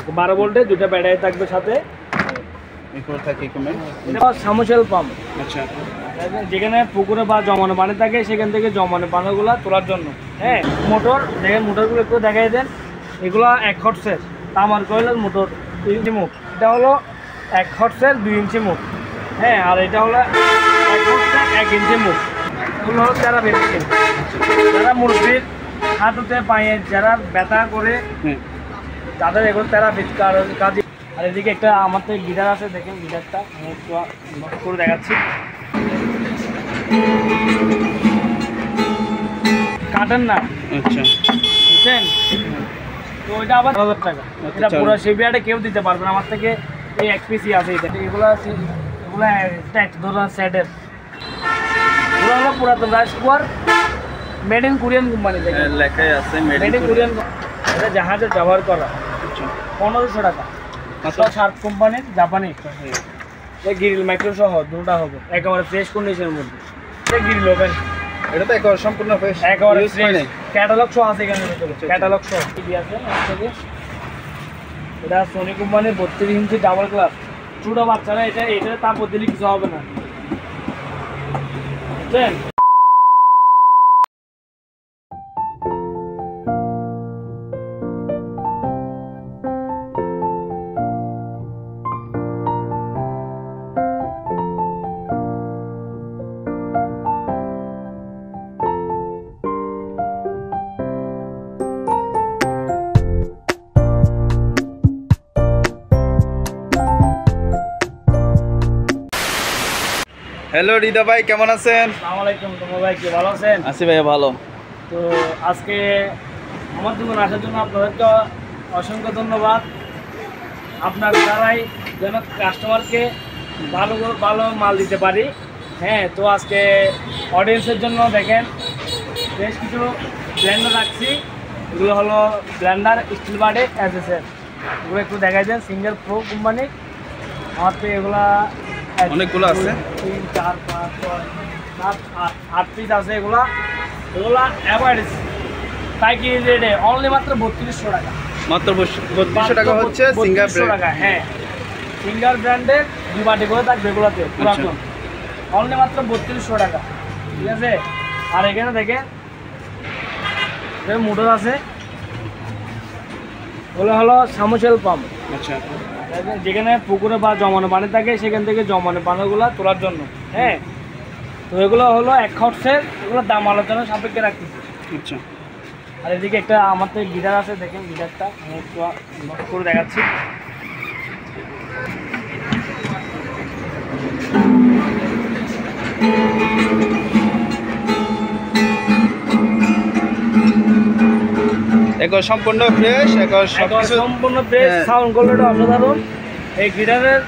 12 ভোল্টের দুটো ব্যাটারি থাকবে সাথে। এটা সাবমার্সিবল পাম্প। আচ্ছা, যেখানে পুকুরে বা জমানো পানি থাকে সেখান থেকে জমানো পানিগুলো তোলার জন্য। হ্যাঁ, মোটর দেখেন, মোটরগুলো একটু দেখাই দেন। এগুলো 1 হর্সের তামার কয়েলের মোটর, 2 ইঞ্চি মুখ। এটা হলো 1 হর্সের 2 ইঞ্চি মুখ। হ্যাঁ, আর এটা হলো 1 হর্সের 1 ইঞ্চি মুখ। এগুলো হলো তেরাপিট। যারা মুরগির হাঁটুতে পায়ে যারা ব্যথা করে তাদের এগুলো তেরাপিট কাজ। আর এদিকে একটা আমার তো গিটার আছে, দেখেন গিটারটা করে দেখাচ্ছি। কাটেন না, আচ্ছা বুঝছেন তো। এটা আবার 1000 টাকা। এটা পুরো শিপিয়ার্ডে কেউ দিতে পারবে না আমার থেকে। এই এক পিসি আছে এটা। এগুলো ট্যাক্স ধরুন সেটের। এগুলো হলো পুরাতন rice queer, made in Korean company থেকে লেখাই আছে মেড ইন কোরিয়ান। এটা জাহাজে ব্যবহার করা। 1500 টাকা। শার্প কোম্পানির জাপানি গ্রিল মাইক্রো সহ দুটা হবে একেবারে ফ্রেশ কন্ডিশনের মধ্যে। গ্রিল ওভেন, এটা তো একেবারে সম্পূর্ণ ফ্রেশ, একেবারে ফ্রেশ। ক্যাটালগ সহ আছে এখানে, ক্যাটালগ সহ টিভি আছে। এটা সোনি কোম্পানির 32 ইঞ্চি ডাবল গ্লাস। ছোট বাচ্চারা এটা তাপ দিলে কিছু হবে না, বুঝছেন। হ্যালো রিদা ভাই, কেমন আছেন? আসসালামু আলাইকুম। তোমার ভাই কি ভালো আছেন? আছি ভাইয়া, ভালো। তো আজকে আমার দোকানে আসার জন্য আপনাদেরকে অসংখ্য ধন্যবাদ। আপনার দ্বারাই যেন কাস্টমারকে ভালো মাল দিতে পারি। হ্যাঁ, তো আজকে অডিয়েন্সের জন্য দেখেন বেশ কিছু ব্লেন্ডার রাখছি। এগুলো হলো ব্লেন্ডার স্টিল বাডে এসএসএর। এগুলো একটু দেখাই দেন। Single pro company. আমার তো এগুলা অনেকগুলো আছে, 3, 4, 5, 6, 7, 8 পিস আছে। এগুলা অ্যাভারেজ পাইকারি রেটে অনলি মাত্র 3200 টাকা। মাত্র 3200 টাকা হচ্ছে সিঙ্গার ব্র্যান্ড। হ্যাঁ, সিঙ্গার ব্র্যান্ডের 2 বাটি করে থাকবে এগুলোতে পুরাতন। অনলি মাত্র 3200 টাকা, ঠিক আছে। আর এখানে দেখেন মোটর আছে। ওগুলো হলো সাবমার্সিবল পাম্প। আচ্ছা, যেখানে পুকুরে বা জমানো পানি থাকে সেখান থেকে জমানো পানিগুলো তোলার জন্য। হ্যাঁ, তো এগুলো হলো 1 হর্সের। এগুলোর দাম আলোচনা সাপেক্ষে রাখতেছি। আচ্ছা, আর এদিকে একটা আমার তো গিটার আছে, দেখেন গিটারটা করে দেখাচ্ছি। একবার সম্পূর্ণ ফ্রেশ, সম্পূর্ণ ফ্রেশ। সাউন্ড কোয়ালিটি অসাধারণ। এই গিটারের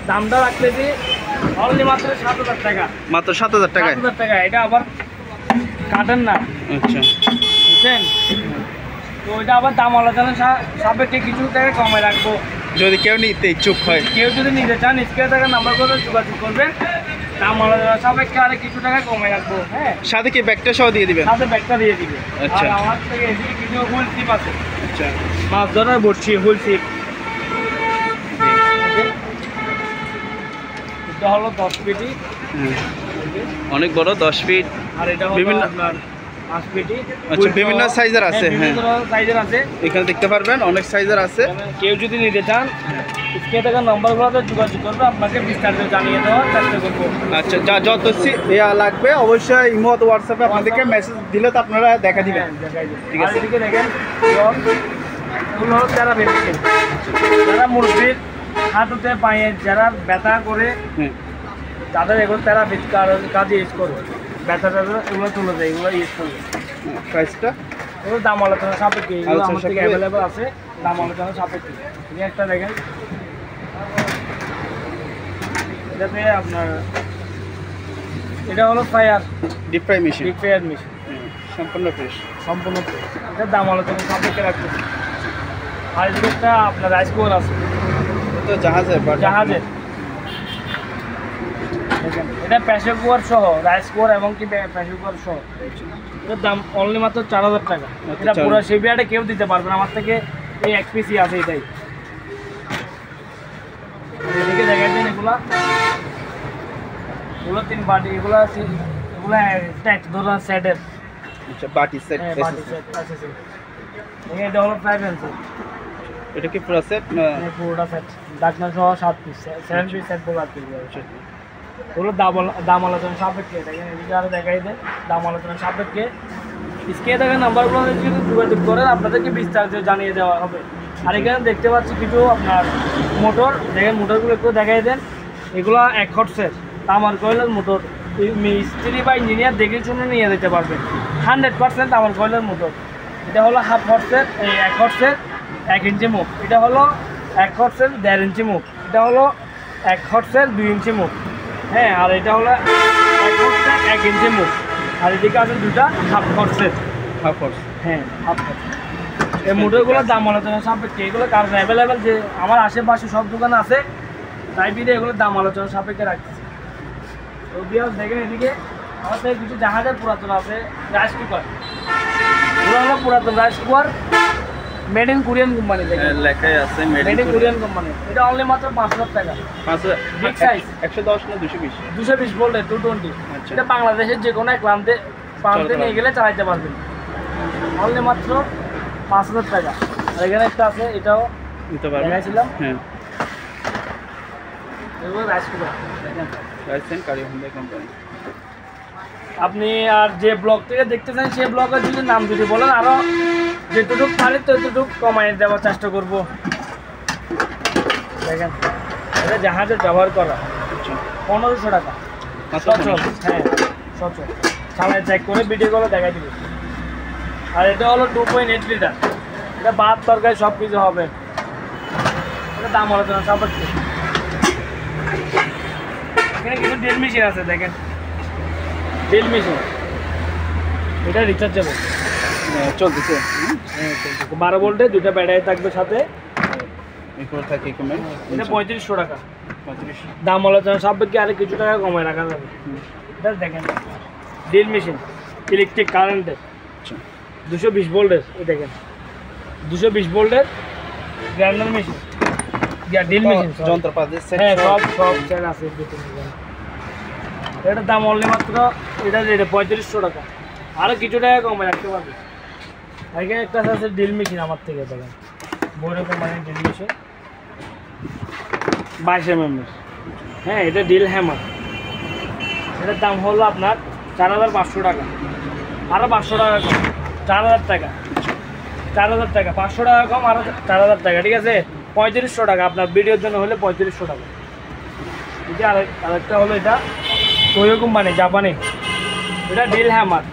দামটা রাখতেছি অনলি মাত্র 7000 টাকা। মাত্র 7000 টাকা। 7000 টাকা। এটা আবার কাটেন না, আচ্ছা বুঝছেন তো। এটা আবার দাম আলোচনা সাপেক্ষে কিছু টাকা কমে রাখবো যদি কেউ নিতে ইচ্ছুক হয়। কেউ যদি নিতে চান স্ক্রিনে থাকা নাম্বার করে যোগাযোগ করবেন। দাম আলোচনা সাপেক্ষে আরে কিছু টাকা কমে রাখবো। হ্যাঁ, সাথে কি ব্যাগটা সহ দিয়ে দিবেন? সাথে ব্যাগটা দিয়ে দিবে। আচ্ছা, আর আমার থেকে এদিকে কিছু হুইল সিপ আছে। আচ্ছা, মাছ ধরার বড়শি হুইল সিপ। এটা হলো 10 ফিটি, অনেক বড় 10 ফিট। আর এটা হলো বিভিন্ন আপনার 5 ফিটি। আচ্ছা, বিভিন্ন সাইজের আছে। হ্যাঁ, বিভিন্ন সাইজের আছে, এখানে দেখতে পারবেন অনেক সাইজের আছে। কেউ যদি নিতে চান স্ক্রিনে থাকা নাম্বারগুলোতে যোগাযোগ করবে, আপনাকে বিস্তারিত জানিয়ে দেওয়ার চেষ্টা করবো। আচ্ছা, যত লাগবে অবশ্যই ইমো অথবা হোয়াটসঅ্যাপে আপনাদেরকে মেসেজ দিলে তো আপনারা দেখা দিবেন। ঠিক আছে, এদিকে দেখেন এগুলো হলো তেরাপিট। যারা মুরগির হাঁটুতে পায়ে যারা ব্যথা করে তাদের এগুলো তেরাপিট কাজে ইউজ করবে। ব্যথা এগুলো তুলে দেয়, এগুলো ইউজ করবে। প্রাইসটা এগুলো দাম আলোচনা সাপেক্ষে। এগুলো আমার থেকে অ্যাভেলেবেল আছে, দাম আলোচনা সাপেক্ষে। এই একটা দেখেন, এটাতে আপনার এটা হলো fire deep fry machine. Deep fryer machine, সম্পূর্ণ ফ্রেশ। সম্পূর্ণ ফ্রেশ। এটার দাম আলোচনা সাপেক্ষে রাখতেছি। আর এদিকে একটা আপনার রাইস কুকার আছে, তো জাহাজের দেখেন। এটা প্রেসার কুকার সহ, রাইস কুকার এবং কি প্রেসার কুকার সহ। এটার দাম অনলি মাত্র 4000 টাকা। এটা পুরো শিপিয়ার্ডে কেউ দিতে পারবে না আমার থেকে। এই এক পিসি আছে এটাই। এগুলো 3 বাটি, এগুলো স্ট্যাচ ধরুন সেটের। আচ্ছা, বাটি সেট। হ্যাঁ, বাটি সেট আছে সেট। এটা হলো 5 ইঞ্চি। এটা কি পুরো সেট না? হ্যাঁ, পুরোটা সেট, ডাকনা সহ 7 পিস, 7 পিস সেট বলা আছে। ওগুলো দাম আলোচনা সাপেক্ষে, দেখেন এদিকে আরও দেখাই দেয় দাম আলোচনা সাপেক্ষে। স্ক্রিনে দেখেন নাম্বারগুলো যদি যোগাযোগ করেন আপনাদেরকে বিস্তারিত জানিয়ে দেওয়া হবে। আর এখানে দেখতে পাচ্ছি কিছু আপনার মোটর, দেখেন মোটরগুলো একটু দেখাই দেন। এগুলো 1 হর্সের তামার কয়েলের মোটর, মিস্ত্রি বা ইঞ্জিনিয়ার দেখে শুনে নিয়ে যেতে পারবেন। 100% তামার কয়েলের মোটর। এটা হলো 1/2 হর্সের, 1 হর্সের 1 ইঞ্চি মুখ। এটা হলো 1 হর্সের 1.5 ইঞ্চি মুখ। এটা হলো 1 হর্সের 2 ইঞ্চি মুখ। হ্যাঁ, আর এটা হলো 1 হর্সের 1 ইঞ্চি মুখ। আর এদিকে আছে দুটা 1/2 হর্সের। 1/2 হর্স। হ্যাঁ, 1/2 হর্স। এই মোটরগুলোর দাম আলোচনা সাপেক্ষে, এগুলো কারণ অ্যাভেলেবেল যে আমার আশেপাশে সব দোকান আছে, তাই বিধে এগুলোর দাম আলোচনা সাপেক্ষে রাখতেছে। তো বিয়াস দেখেন এদিকে আমাদের কিছু জাহাজের পুরাতন আছে রাইস কুকার। এগুলো হলো পুরাতন rice cooker, made in Korean company. দেখেন লেখাই আছে মেড ইন কোরিয়ান কোম্পানি। এটা অনলি মাত্র 5,000 টাকা। 5,000 বিগ সাইজ, 110 না 220? 220 ভোল্টের 220। আচ্ছা। এটা বাংলাদেশের যে কোনো এক প্রান্তে নিয়ে গেলে চালাতে পারবেন। অনলি মাত্র 5,000 টাকা। আর এখানে একটা আছে, এটাও নিতে পারবেন। দেখাইছিলাম। হ্যাঁ, এগুলো রাইস কুকার দেখেন। রাইসেন কারি হোন্ডা কোম্পানি। আপনি আর যে ব্লগ থেকে দেখতেছেন সেই ব্লগের যদি নাম যদি বলেন, আরও যেটুকু পারি ততটুকু কমাই দেওয়ার চেষ্টা করব। দেখেন এটা জাহাজের ব্যবহার করা, 1500 টাকা সচল। হ্যাঁ, সচল চালায় চেক করে ভিডিও করে দেখাই দিবে। আর এটা হলো 2.8 লিটার। এটা ভাত তরকারি সব কিছু হবে। এটা দাম আলোচনা সাপেক্ষে। এখানে কিছু ড্রিল মেশিন আছে, দেখেন ড্রিল মেশিন। এটা রিচার্জেবল, চলতেছে। হ্যাঁ 12 ভোল্টে, 2টা ব্যাটারি থাকবে সাথে। এরপর থাকে কমেন্ট। এটা 3500 টাকা 35। দাম আলোচনা সাপেক্ষে আরে কিছু টাকা কমায় রাখা যাবে। এটা দেখেন ড্রিল মেশিন, ইলেকট্রিক কারেন্টের, আচ্ছা, 220 ভোল্টের। এই দেখেন 220 ভোল্টের গ্রাইন্ডার মেশিন, ড্রিল মেশিন, যন্ত্রপাতি সেট। হ্যাঁ সব সেট আছে। এটার দাম অনলি মাত্র এটা 3500 টাকা। আরও কিছু টাকা কমে রাখতে পারবে। এখানে একটা আছে ড্রিল মেশিন আমার থেকে, দেখেন বড় কোম্পানির ড্রিল মেশিন, 22 mm। হ্যাঁ, এটা ড্রিল হ্যামার। এটার দাম হলো আপনার 4,500 টাকা। আরও 500 টাকা কম, 4,000 টাকা। 4,000 টাকা, 500 টাকা কম, আরও 4,000 টাকা। ঠিক আছে, 3500 টাকা আপনার ভিডিওর জন্য হলে 3500 টাকা। ঠিক আছে, আরেকটা হলো এটা টোয়ো কোম্পানি, জাপানি। এটা ড্রিল হ্যামার।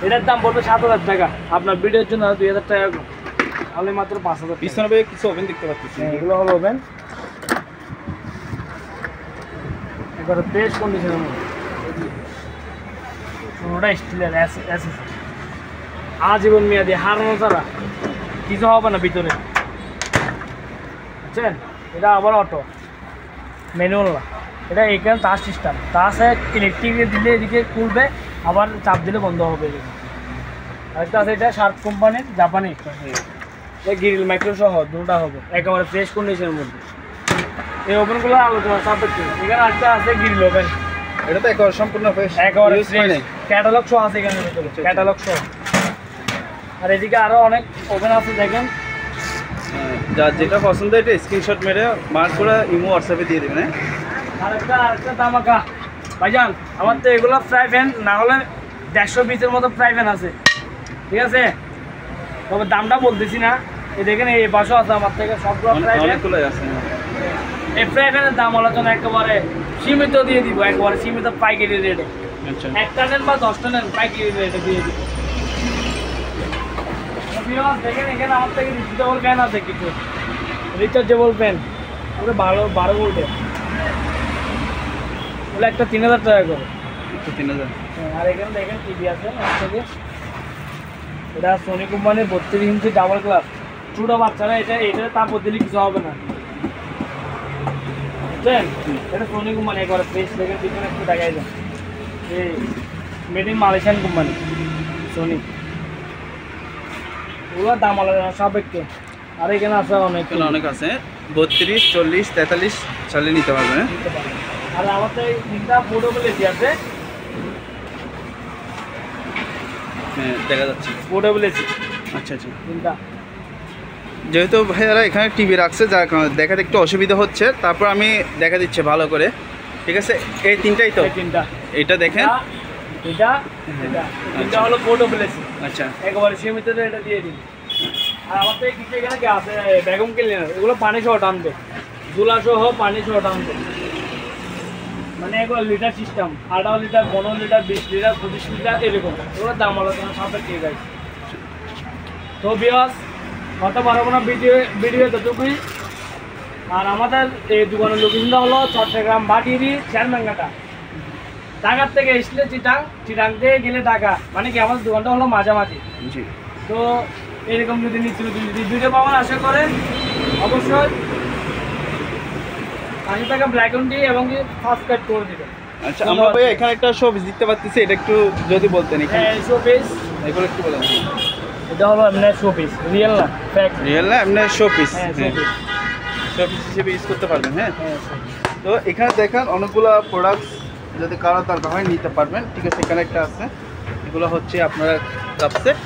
এটার দাম পড়বে 7,000 টাকা। আপনার ভিডিওর জন্য 2,000 টাকা কম, তাহলে মাত্র 5,000। পিছনে কিছু ওভেন দেখতে পাচ্ছি। এগুলো হলো ওভেন, এবারে প্রেস কন্ডিশনের মধ্যে। পুরোটা স্টিলের, আজীবন মেয়াদি, হারানো ছাড়া কিছু হবে না ভিতরে, বুঝছেন। এটা আবার অটো, ম্যানুয়াল না। এটা এখানে টাচ সিস্টেম, টাচে ইলেকট্রিক দিলে এদিকে খুলবে, আবার চাপ দিলে বন্ধ হবে। আরেকটা আছে, এটা শার্প কোম্পানির, জাপানি। গ্রিল মাইক্রো সহ দুটা হবে, একেবারে ফ্রেশ কন্ডিশনের মধ্যে। এই ওভেনগুলো আলোচনা সাপেক্ষে। এখানে একটা আছে গ্রিল ওভেন। এটা তো একেবারে সম্পূর্ণ ফ্রেশ, একেবারে ইউজ হয় নাই। ক্যাটালগ সহ আছে এখানে, ক্যাটালগ সহ। আর এদিকে আরও অনেক ওভেন আছে, দেখেন। যার যেটা পছন্দ এটা স্ক্রিনশট মেরে মার্ক করে ইমো হোয়াটসঅ্যাপে দিয়ে দেবেন। আরেকটা দামাকা ভাইজান, আমার তো এগুলো ফ্রাই প্যান না হলে 150-এর মতো ফ্রাই প্যান আছে। ঠিক আছে, তবে দামটা বলতেছি না। এই দেখেন এই পাশেও আছে আমার থেকে সবগুলো ফ্রাই প্যান। অনেকগুলোই আছে। এই ফ্রাই প্যানের দাম আলোচনা একেবারে সীমিত দিয়ে দিব, একেবারে সীমিত পাইকারি রেটে। আচ্ছা, 1টা নেন বা 10টা নেন, পাইকারি রেটে দিয়ে দিব। দেখেন এখানে আমার থেকে রিচার্জেবল প্যান আছে কিছু, রিচার্জেবল প্যান ওটা 12 ভোল্টের। ওগুলো একটা 3,000 টাকা করে। 3,000। আর এখানে দেখেন টিভি আছে থেকে, এটা সোনি কোম্পানির 32 ইঞ্চি ডাবল গ্লাস। ছোটো বাচ্চারা এটা তাপ দিলে কিছু হবে না, বুঝছেন। এটা সোনি কোম্পানি, একবারে ফ্রেশ। দেখেন পিছনে একটু দেখাই দেন, এই made in Malaysian company Sony. ওগুলোর দাম আলাদা সাপেক্ষে। আর এখানে আছে অনেক এখানে অনেক আছে 32, 40, 43 চালিয়ে নিতে পারবেন। নিতে পারবেন। আর আমার তো এই তিনটা পোর্টেবল এসি আছে, হ্যাঁ দেখা যাচ্ছে। পোর্টেবল এসি আচ্ছা আচ্ছা, তিনটা। যেহেতু ভাইয়ারা এখানে টিভি রাখছে যার কারণে দেখাতে একটু অসুবিধা হচ্ছে, তারপর আমি দেখা দিচ্ছি ভালো করে। ঠিক আছে, এই তিনটাই তো, এই তিনটা, এটা দেখেন। এটা এটা তিনটা হলো পোর্টেবল এসি, আচ্ছা একবারে সীমিত এটা দিয়ে দিন। আর আমার তো এই কিছু এখানে কি আছে ভ্যাকুয়াম ক্লিনার, এগুলো পানি সহ টানবে, ধুলা সহ পানি সহ টানবে, মানে এগুলো litre system, 18 litre, 15 litre, 20 litre, 25 litre এরকম। এগুলোর দাম আলোচনা সাপেক্ষে গাইজ। তো বিয়াস কথা পারবো না, ভিডিও যতটুকুই। আর আমাদের এই দোকানের লোকেশনটা হলো চট্টগ্রাম বাটিরি চেয়ারম্যানঘাটা। ঢাকার থেকে এসলে চিটাং থেকে গেলে ঢাকা, মানে কি আমাদের দোকানটা হলো মাঝামাঝি। জি, তো এরকম যদি নিত্য নতুন যদি ভিডিও পাওয়ার আশা করেন, অবশ্যই 80 টাকা ব্ল্যাক অ্যান্ড টি এবং সাবস্ক্রাইব করে দেবেন। আচ্ছা আমরা ভাই এখানে একটা শোপিস দিতে পারতেছি, এটা একটু যদি বলতেন এখানে শোপিস, এগুলো একটু বলেন। এটা হলো এমনি শোপিস, রিয়েল না ফ্যাক্ট। রিয়েল না এমনি শোপিস, হ্যাঁ হ্যাঁ শোপিস, শোপিস হিসেবে ইউজ করতে পারবেন। হ্যাঁ, হ্যাঁ শোপিস। তো এখানে দেখেন অনেকগুলো প্রোডাক্টস যদি কারো দরকার হয় নিতে পারবেন। ঠিক আছে, এখানে একটা আছে, এগুলো হচ্ছে আপনার কাপ সেট।